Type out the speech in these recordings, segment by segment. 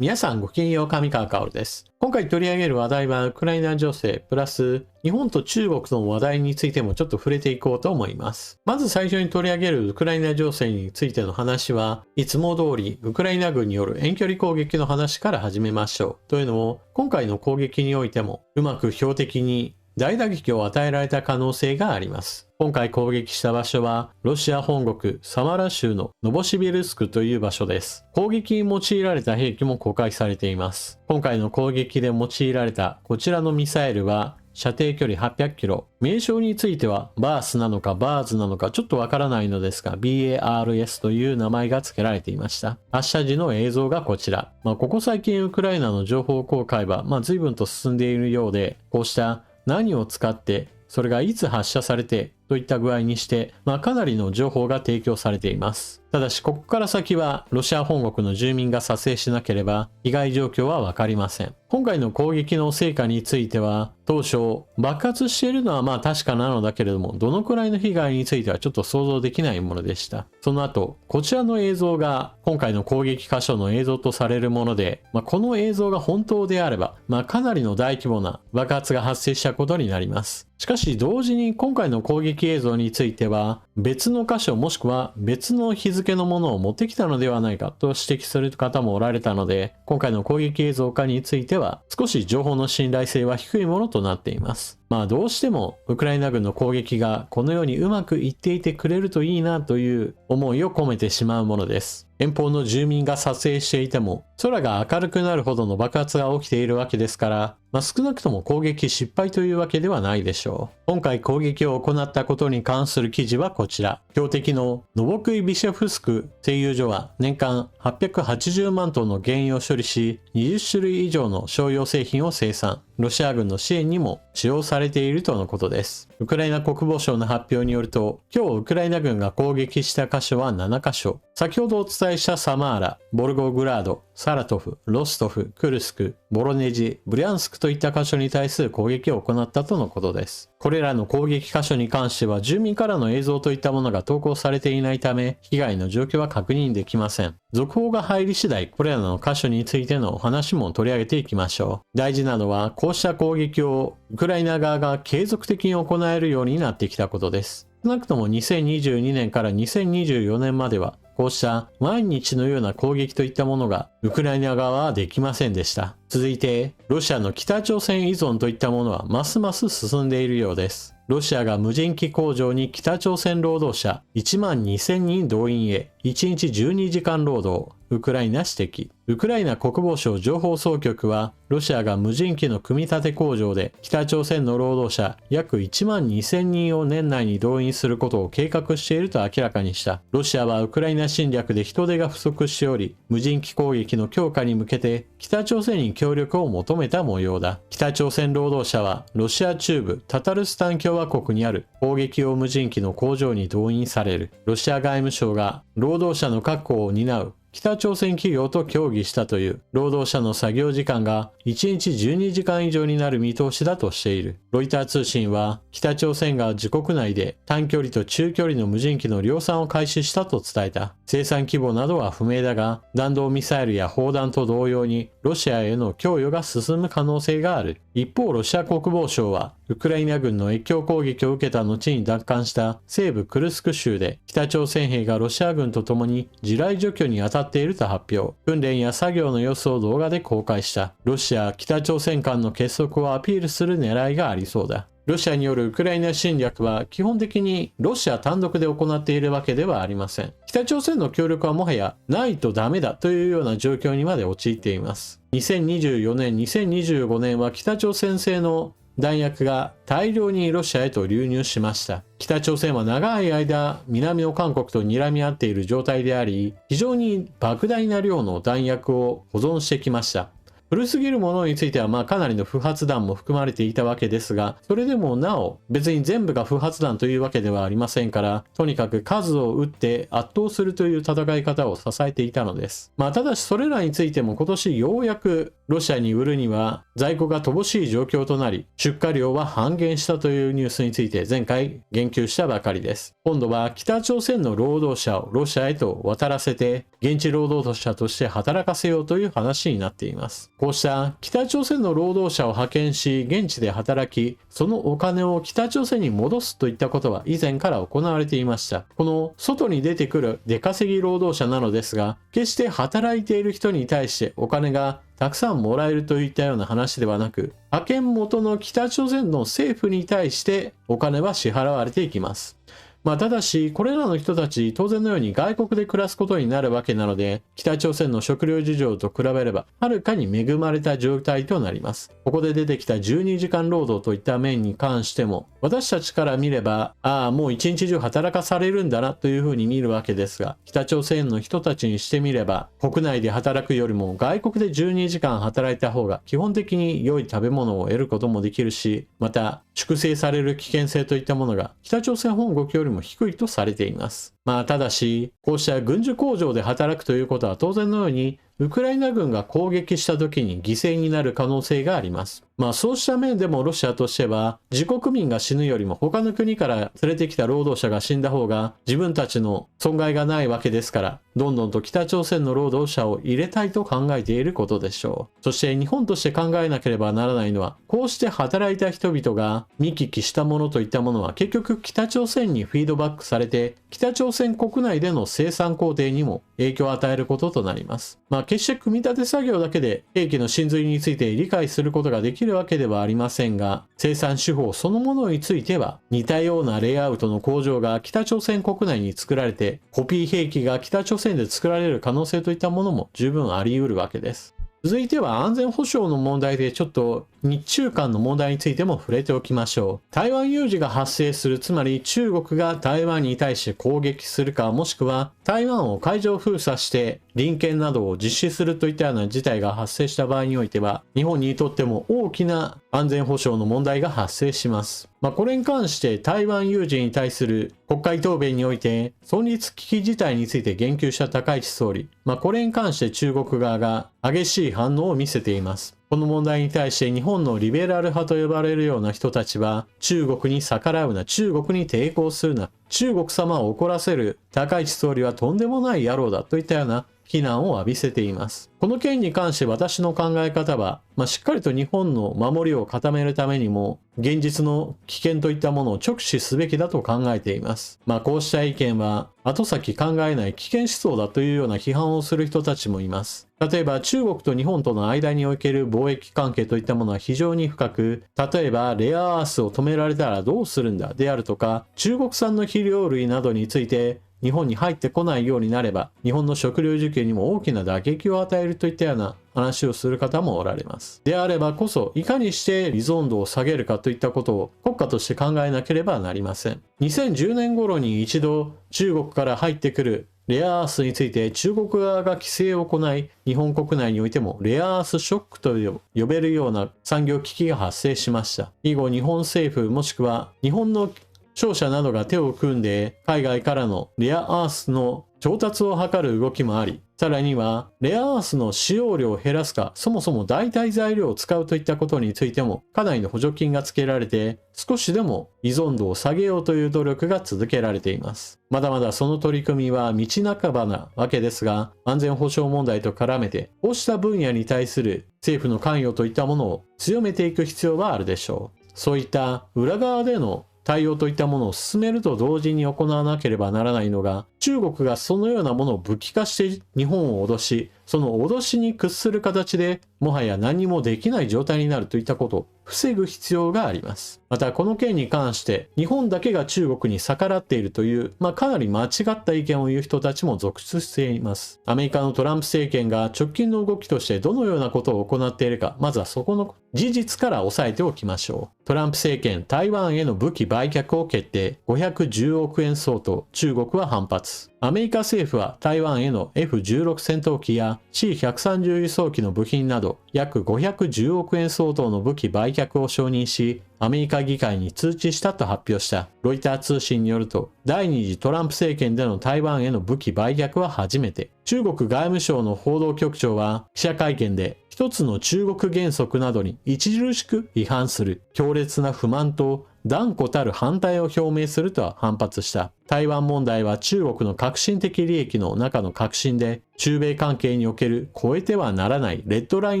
皆さんごきげんよう、上川薫です。今回取り上げる話題はウクライナ情勢プラス日本と中国の話題についてもちょっと触れていこうと思います。まず最初に取り上げるウクライナ情勢についての話はいつも通りウクライナ軍による遠距離攻撃の話から始めましょう。というのも今回の攻撃においてもうまく標的に大打撃を与えられた可能性があります。今回攻撃した場所はロシア本国サマラ州のノボシビルスクという場所です。攻撃に用いられた兵器も公開されています。今回の攻撃で用いられたこちらのミサイルは射程距離800キロ。名称についてはバースなのかバーズなのかちょっとわからないのですが BARS という名前が付けられていました。発射時の映像がこちら。ここ最近ウクライナの情報公開は随分と進んでいるようで、こうした何を使ってそれがいつ発射されてといった具合にして、かなりの情報が提供されています。ただしここから先はロシア本国の住民が撮影しなければ被害状況はわかりません。今回の攻撃の成果については当初爆発しているのは確かなのだけれども、どのくらいの被害についてはちょっと想像できないものでした。その後こちらの映像が今回の攻撃箇所の映像とされるもので、この映像が本当であれば、かなりの大規模な爆発が発生したことになります。しかし同時に今回の攻撃映像については別の箇所もしくは別の日付のものを持ってきたのではないかと指摘する方もおられたので、今回の攻撃映像化については少し情報の信頼性は低いものとなっています。どうしてもウクライナ軍の攻撃がこのようにうまくいっていてくれるといいなという思いを込めてしまうものです。遠方の住民が撮影していても空が明るくなるほどの爆発が起きているわけですから、少なくとも攻撃失敗というわけではないでしょう。今回攻撃を行ったことに関する記事はこちら。標的のノボクイビシェフスク製油所は年間880万トンの原油を処理し、20種類以上の商用製品を生産。ロシア軍の支援にも使用されているとのことです。ウクライナ国防省の発表によると、今日ウクライナ軍が攻撃した箇所は7箇所。先ほどお伝えしたサマーラ、ボルゴグラード、サラトフ、ロストフ、クルスク、ボロネジ、ブリャンスクといった箇所に対する攻撃を行ったとのことです。これらの攻撃箇所に関しては住民からの映像といったものが投稿されていないため、被害の状況は確認できません。続報が入り次第、これらの箇所についてのお話も取り上げていきましょう。大事なのは、こうした攻撃をウクライナ側が継続的に行えるようになってきたことです。少なくとも2022年から2024年までは、こうした毎日のような攻撃といったものがウクライナ側はできませんでした。続いて、ロシアの北朝鮮依存といったものはますます進んでいるようです。ロシアが無人機工場に北朝鮮労働者1万2000人動員へ1日12時間労働、ウクライナ指摘。ウクライナ国防省情報総局は、ロシアが無人機の組み立て工場で北朝鮮の労働者約1万2000人を年内に動員することを計画していると明らかにした。ロシアはウクライナ侵略で人手が不足しており、無人機攻撃の強化に向けて北朝鮮に協力を求めた模様だ。北朝鮮労働者はロシア中部タタルスタン共和国にある砲撃用無人機の工場に動員される。ロシア外務省が労働者の確保を担う北朝鮮企業と協議したという。労働者の作業時間が1日12時間以上になる見通しだとしている。ロイター通信は北朝鮮が自国内で短距離と中距離の無人機の量産を開始したと伝えた。生産規模などは不明だが、弾道ミサイルや砲弾と同様にロシアへの供与が進む可能性がある。一方、ロシア国防省はウクライナ軍の越境攻撃を受けた後に奪還した西部クルスク州で北朝鮮兵がロシア軍と共に地雷除去に当たっていると発表。訓練や作業の様子を動画で公開した。ロシア・北朝鮮間の結束をアピールする狙いがありそうだ。ロシアによるウクライナ侵略は基本的にロシア単独で行っているわけではありません。北朝鮮の協力はもはやないとダメだというような状況にまで陥っています。2024年、2025年は北朝鮮製の弾薬が大量にロシアへと流入しました。北朝鮮は長い間南の韓国と睨み合っている状態であり、非常に莫大な量の弾薬を保存してきました。古すぎるものについてはかなりの不発弾も含まれていたわけですが、それでもなお別に全部が不発弾というわけではありませんから、とにかく数を撃って圧倒するという戦い方を支えていたのです。ただしそれらについても今年ようやくロシアに売るには在庫が乏しい状況となり、出荷量は半減したというニュースについて前回言及したばかりです。今度は北朝鮮の労働者をロシアへと渡らせて現地労働者として働かせようという話になっています。こうした北朝鮮の労働者を派遣し現地で働き、そのお金を北朝鮮に戻すといったことは以前から行われていました。この外に出てくる出稼ぎ労働者なのですが、決して働いている人に対してお金がたくさんもらえるといったような話ではなく、派遣元の北朝鮮の政府に対してお金は支払われていきます。ただし、これらの人たち、当然のように外国で暮らすことになるわけなので、北朝鮮の食料事情と比べれば、はるかに恵まれた状態となります。ここで出てきた12時間労働といった面に関しても、私たちから見れば、もう一日中働かされるんだなというふうに見るわけですが、北朝鮮の人たちにしてみれば、国内で働くよりも外国で12時間働いた方が基本的に良い食べ物を得ることもできるし、また、粛清される危険性といったものが北朝鮮本国よりも低いとされています。ただし、こうした軍需工場で働くということは当然のように、ウクライナ軍が攻撃した時に犠牲になる可能性があります。そうした面でもロシアとしては、自国民が死ぬよりも他の国から連れてきた労働者が死んだ方が自分たちの損害がないわけですから、どんどんと北朝鮮の労働者を入れたいと考えていることでしょう。そして日本として考えなければならないのは、こうして働いた人々が見聞きしたものといったものは結局北朝鮮にフィードバックされて、北朝鮮国内での生産工程にも影響を与えることとなります。決して組み立て作業だけで兵器の真髄について理解することができるわけではありませんが、生産手法そのものについては似たようなレイアウトの工場が北朝鮮国内に作られて、コピー兵器が北朝鮮で作られる可能性といったものも十分あり得るわけです。続いては安全保障の問題でちょっと日中間の問題についても触れておきましょう。台湾有事が発生する、つまり中国が台湾に対して攻撃するか、もしくは台湾を海上封鎖して臨検などを実施するといったような事態が発生した場合においては、日本にとっても大きな安全保障の問題が発生します。これに関して台湾有事に対する国会答弁において存立危機事態について言及した高市総理、これに関して中国側が激しい反応を見せています。この問題に対して日本のリベラル派と呼ばれるような人たちは、中国に逆らうな、中国に抵抗するな、中国様を怒らせる高市総理はとんでもない野郎だといったような非難を浴びせています。この件に関して私の考え方は、しっかりと日本の守りを固めるためにも、現実の危険といったものを直視すべきだと考えています。こうした意見は、後先考えない危険思想だというような批判をする人たちもいます。例えば中国と日本との間における貿易関係といったものは非常に深く、例えばレアアースを止められたらどうするんだであるとか、中国産の肥料類などについて日本に入ってこないようになれば、日本の食料需給にも大きな打撃を与えるといったような話をする方もおられます。であればこそ、いかにして依存度を下げるかといったことを国家として考えなければなりません。2010年頃に一度中国から入ってくるレアアースについて中国側が規制を行い、日本国内においてもレアアースショックと呼べるような産業危機が発生しました。以後日本政府もしくは日本の商社などが手を組んで海外からのレアアースの調達を図る動きもあり、さらにはレアアースの使用量を減らすか、そもそも代替材料を使うといったことについてもかなりの補助金がつけられて、少しでも依存度を下げようという努力が続けられています。まだまだその取り組みは道半ばなわけですが、安全保障問題と絡めてこうした分野に対する政府の関与といったものを強めていく必要はあるでしょう。そういった裏側での対応といったものを進めると同時に行わなければならないのが、中国がそのようなものを武器化して日本を脅し、その脅しに屈する形でもはや何もできない状態になるといったことを防ぐ必要があります。またこの件に関して日本だけが中国に逆らっているという、かなり間違った意見を言う人たちも続出しています。アメリカのトランプ政権が直近の動きとしてどのようなことを行っているか、まずはそこの事実から押さえておきましょう。トランプ政権、台湾への武器売却を決定。510億円相当、中国は反発。アメリカ政府は台湾への F-16 戦闘機や C-130 輸送機の部品など約510億円相当の武器売却を承認し、アメリカ議会に通知したと発表した。ロイター通信によると、第2次トランプ政権での台湾への武器売却は初めて。中国外務省の報道局長は記者会見で、一つの中国原則などに著しく違反する強烈な不満と断固たる反対を表明すると反発した。台湾問題は中国の革新的利益の中の革新で、中米関係における越えてはならないレッドライ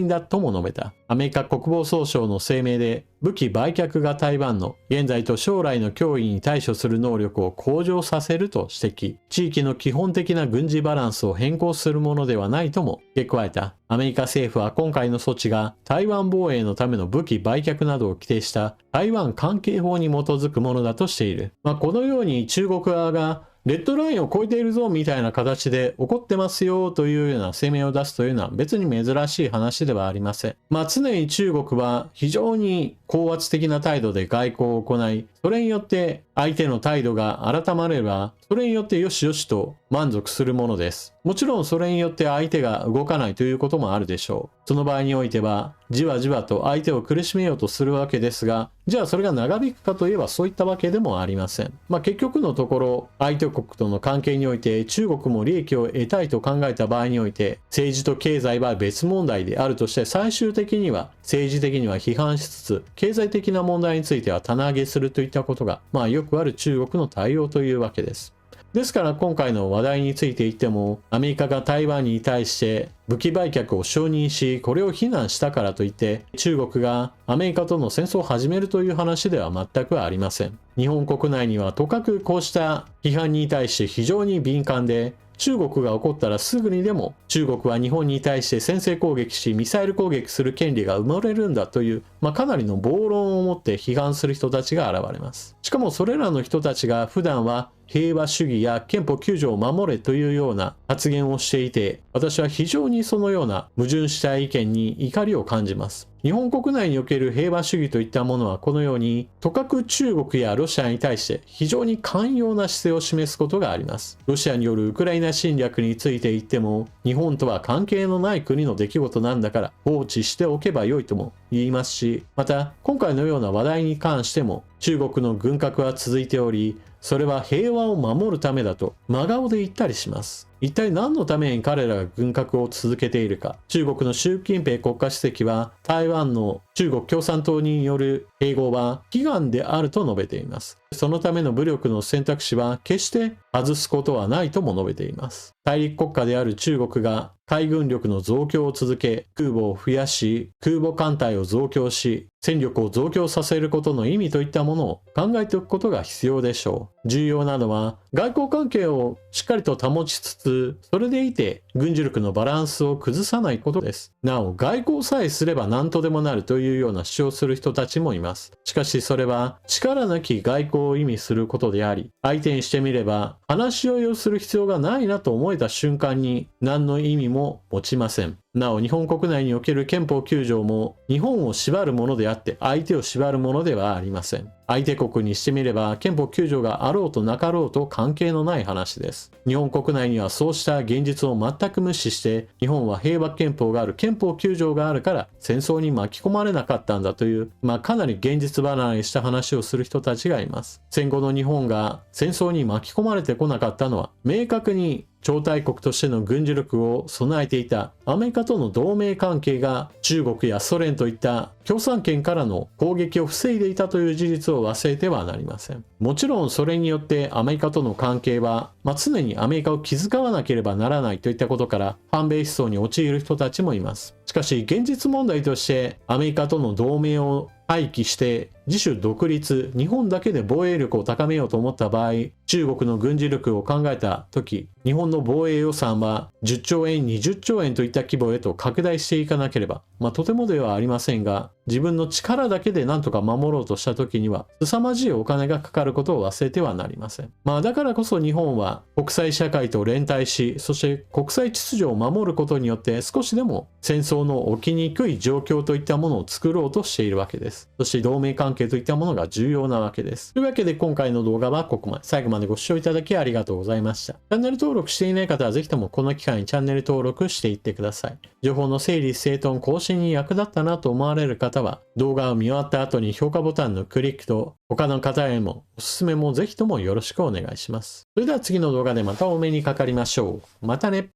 ンだとも述べた。アメリカ国防総省の声明で、武器売却が台湾の現在と将来の脅威に対処する能力を向上させると指摘。地域の基本的な軍事バランスを変更するものではないとも付け加えた。アメリカ政府は今回の措置が台湾防衛のための武器売却などを規定した台湾関係法に基づくものだとしている。このように中国側がレッドラインを超えているぞみたいな形で怒ってますよというような声明を出すというのは別に珍しい話ではありません。常に中国は非常に高圧的な態度で外交を行い、それによって相手の態度が改まれば、それによってよしよしと満足するものです。もちろんそれによって相手が動かないということもあるでしょう。その場合においては、じわじわと相手を苦しめようとするわけですが、じゃあそれが長引くかといえばそういったわけでもありません。結局のところ、相手国との関係において中国も利益を得たいと考えた場合において、政治と経済は別問題であるとして最終的には政治的には批判しつつ、経済的な問題については棚上げするといったことが、よくある中国の対応というわけです。ですから今回の話題について言っても、アメリカが台湾に対して武器売却を承認し、これを非難したからといって、中国がアメリカとの戦争を始めるという話では全くありません。日本国内にはとかくこうした批判に対して非常に敏感で、中国が起こったらすぐにでも中国は日本に対して先制攻撃しミサイル攻撃する権利が生まれるんだという、かなりの暴論を持って批判する人たちが現れます。しかもそれらの人たちが普段は平和主義や憲法9条を守れというような発言をしていて、私は非常にそのような矛盾した意見に怒りを感じます。日本国内における平和主義といったものはこのように、とかく中国やロシアに対して非常に寛容な姿勢を示すことがあります。ロシアによるウクライナ侵略について言っても、日本とは関係のない国の出来事なんだから放置しておけばよいとも言いますし、また今回のような話題に関しても、中国の軍拡は続いており、それは平和を守るためだと真顔で言ったりします。一体何のために彼らが軍拡を続けているか。中国の習近平国家主席は台湾の中国共産党による併合は悲願であると述べています。そのための武力の選択肢は決して外すことはないとも述べています。大陸国家である中国が海軍力の増強を続け、空母を増やし、空母艦隊を増強し、戦力を増強させることの意味といったものを考えておくことが必要でしょう。重要なのは外交関係をしっかりと保ちつつ、それでいて軍事力のバランスを崩さないことです。なお、外交さえすれば何とでもなるというような主張をする人たちもいます。しかしそれは力なき外交を意味することであり、相手にしてみれば話し合いをする必要がないなと思えた瞬間に何の意味も持ちません。なお、日本国内における憲法9条も日本を縛るものであって相手を縛るものではありません。相手国にしてみれば憲法9条があろうとなかろうと関係のない話です。日本国内にはそうした現実を全く無視して、日本は平和憲法がある、憲法9条があるから戦争に巻き込まれなかったんだという、かなり現実離れした話をする人たちがいます。戦後の日本が戦争に巻き込まれてこなかったのは、明確に超大国としての軍事力を備えていたアメリカとの同盟関係が中国やソ連といった共産圏からの攻撃を防いでいたという事実を忘れてはなりません。もちろんそれによってアメリカとの関係は、常にアメリカを気遣わなければならないといったことから反米思想に陥る人たちもいます。しかし現実問題としてアメリカとの同盟を廃棄して自主独立、日本だけで防衛力を高めようと思った場合、中国の軍事力を考えた時、日本の防衛予算は10兆円、20兆円といった規模へと拡大していかなければ、とてもではありませんが、自分の力だけで何とか守ろうとした時には凄まじいお金がかかることを忘れてはなりません。だからこそ日本は国際社会と連帯し、そして国際秩序を守ることによって少しでも戦争の起きにくい状況といったものを作ろうとしているわけです。そして同盟関係といったものが重要なわけです。というわけで今回の動画はここまで。最後までまでご視聴いただきありがとうございました。チャンネル登録していない方はぜひともこの機会にチャンネル登録していってください。情報の整理整頓更新に役立ったなと思われる方は、動画を見終わった後に評価ボタンのクリックと、他の方へもおすすめもぜひともよろしくお願いします。それでは次の動画でまたお目にかかりましょう。またね。